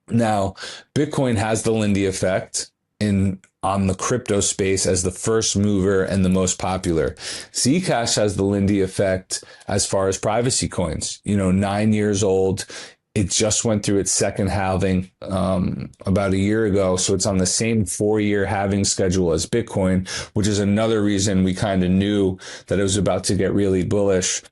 Now, Bitcoin has the Lindy effect in on the crypto space as the first mover and the most popular. Zcash has the Lindy effect as far as privacy coins. 9 years old. It just went through its second halving about a year ago. So it's on the same 4-year halving schedule as Bitcoin, which is another reason we kind of knew that it was about to get really bullish.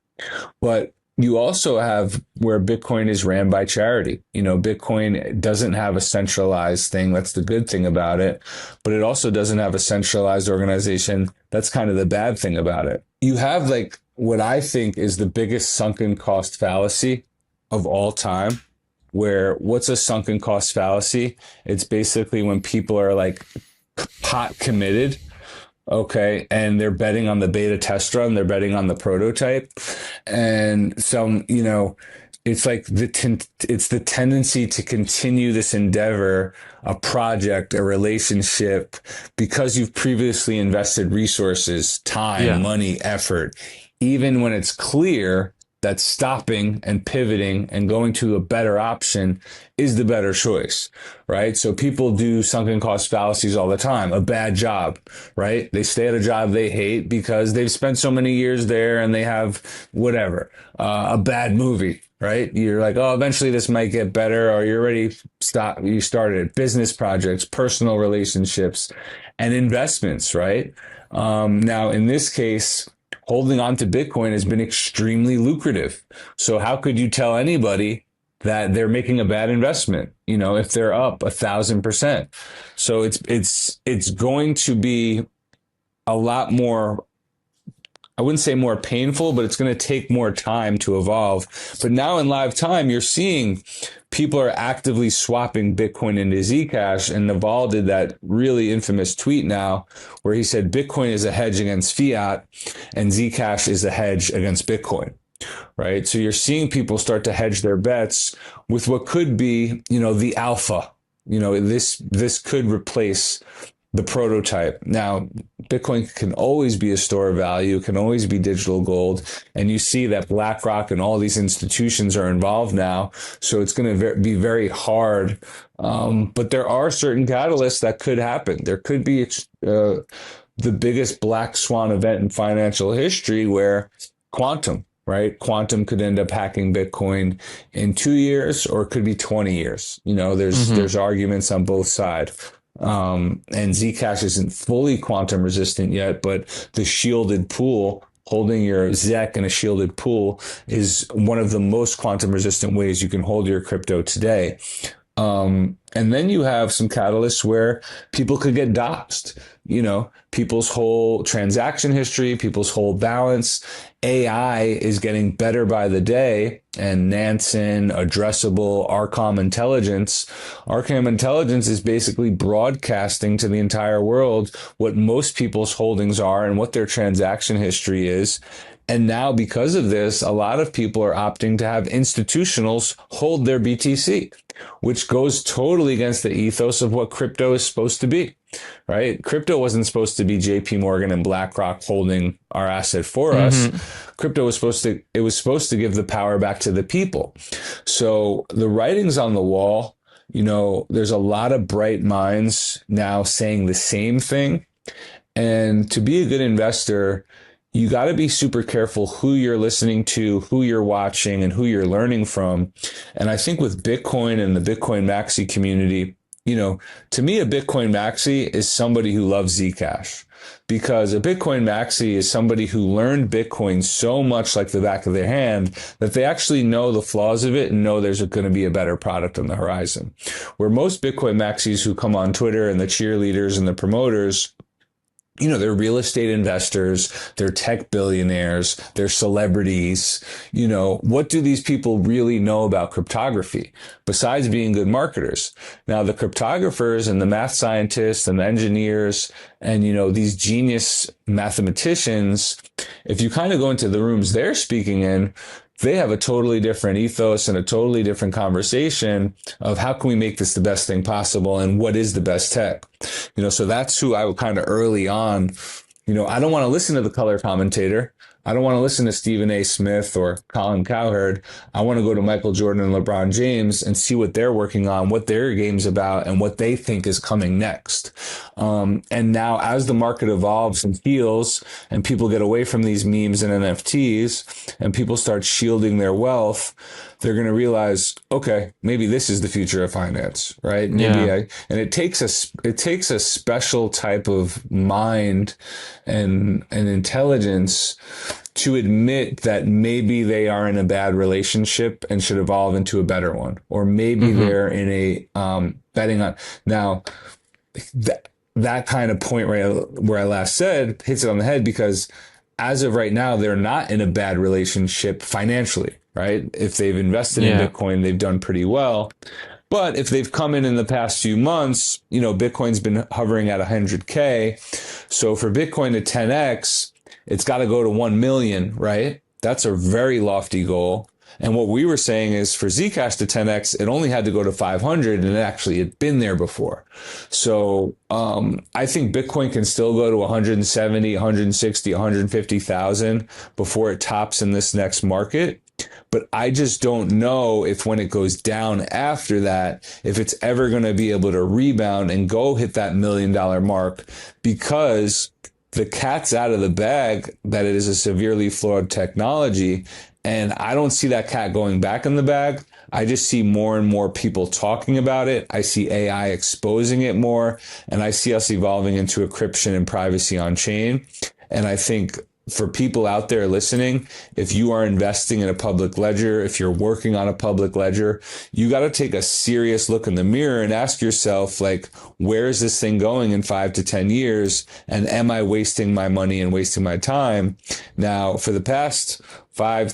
But you also have where Bitcoin is ran by charity. Bitcoin doesn't have a centralized thing. That's the good thing about it. But it also doesn't have a centralized organization. That's kind of the bad thing about it. You have like what I think is the biggest sunken cost fallacy of all time, where what's a sunken cost fallacy? It's basically when people are like pot committed. Okay. And they're betting on the beta test run. They're betting on the prototype. And it's like it's the tendency to continue this endeavor, a project, a relationship, because you've previously invested resources, time, Yeah. money, effort, even when it's clear that stopping and pivoting and going to a better option is the better choice, right? So people do sunken cost fallacies all the time. A bad job, right? They stay at a job they hate because they've spent so many years there and they have whatever. A bad movie, right? You're like, oh, eventually this might get better, or you're already you started business projects, personal relationships, and investments, right? Now, in this case, holding on to Bitcoin has been extremely lucrative. So how could you tell anybody that they're making a bad investment, if they're up 1,000%? So it's going to be a lot more, I wouldn't say more painful, but it's going to take more time to evolve. But now in live time, you're seeing people are actively swapping Bitcoin into Zcash. And Naval did that really infamous tweet now where he said Bitcoin is a hedge against fiat and Zcash is a hedge against Bitcoin. Right. So you're seeing people start to hedge their bets with what could be, the alpha. This could replace the prototype. Now, Bitcoin can always be a store of value, can always be digital gold. And you see that BlackRock and all these institutions are involved now. So it's going to be very hard. But there are certain catalysts that could happen. There could be the biggest black swan event in financial history where quantum, right? Quantum could end up hacking Bitcoin in 2 years, or it could be 20 years. Hmm. There's arguments on both sides. And Zcash isn't fully quantum resistant yet, but the shielded pool, holding your ZEC in a shielded pool, is one of the most quantum resistant ways you can hold your crypto today. And then you have some catalysts where people could get doxxed, people's whole transaction history, people's whole balance. AI is getting better by the day, and Nansen, addressable, Arcom intelligence. Arcom intelligence is basically broadcasting to the entire world what most people's holdings are and what their transaction history is. And now, because of this, a lot of people are opting to have institutionals hold their BTC, which goes totally against the ethos of what crypto is supposed to be, right? Crypto wasn't supposed to be JP Morgan and BlackRock holding our asset for us. Hmm. Crypto was supposed to give the power back to the people. So the writing's on the wall. There's a lot of bright minds now saying the same thing. And to be a good investor, you got to be super careful who you're listening to, who you're watching, and who you're learning from. And I think with Bitcoin and the Bitcoin Maxi community, to me, a Bitcoin Maxi is somebody who loves Zcash, because a Bitcoin Maxi is somebody who learned Bitcoin so much like the back of their hand that they actually know the flaws of it and know there's going to be a better product on the horizon. Where most Bitcoin Maxis who come on Twitter and the cheerleaders and the promoters, they're real estate investors, they're tech billionaires, they're celebrities. What do these people really know about cryptography besides being good marketers? Now, the cryptographers and the math scientists and the engineers and, these genius mathematicians, if you kind of go into the rooms they're speaking in, they have a totally different ethos and a totally different conversation of how can we make this the best thing possible and what is the best tech. So that's who I would kind of early on, I don't want to listen to the color commentator. I don't want to listen to Stephen A. Smith or Colin Cowherd. I want to go to Michael Jordan and LeBron James and see what they're working on, what their game's about, and what they think is coming next. And now, as the market evolves and heals, and people get away from these memes and NFTs, and people start shielding their wealth, they're going to realize, okay, maybe this is the future of finance, right? Yeah. And it takes a special type of mind and intelligence to admit that maybe they are in a bad relationship and should evolve into a better one, or maybe Hmm. they're in a betting on now that kind of point where I last said hits it on the head, because as of right now, they're not in a bad relationship financially, right? If they've invested in Yeah. Bitcoin, they've done pretty well. But if they've come in the past few months, Bitcoin's been hovering at 100K. So for Bitcoin to 10x, it's got to go to 1 million, right? That's a very lofty goal. And what we were saying is for Zcash to 10x, it only had to go to 500, and it actually had been there before. So I think Bitcoin can still go to 170, 160, 150,000 before it tops in this next market. But I just don't know if when it goes down after that, if it's ever going to be able to rebound and go hit that $1 million mark, because the cat's out of the bag that it is a severely flawed technology. And I don't see that cat going back in the bag. I just see more and more people talking about it. I see AI exposing it more, and I see us evolving into encryption and privacy on chain. And I think for people out there listening, if you are investing in a public ledger, if you're working on a public ledger, you got to take a serious look in the mirror and ask yourself, like, where is this thing going in 5 to 10 years? And am I wasting my money and wasting my time? Now, for the past 5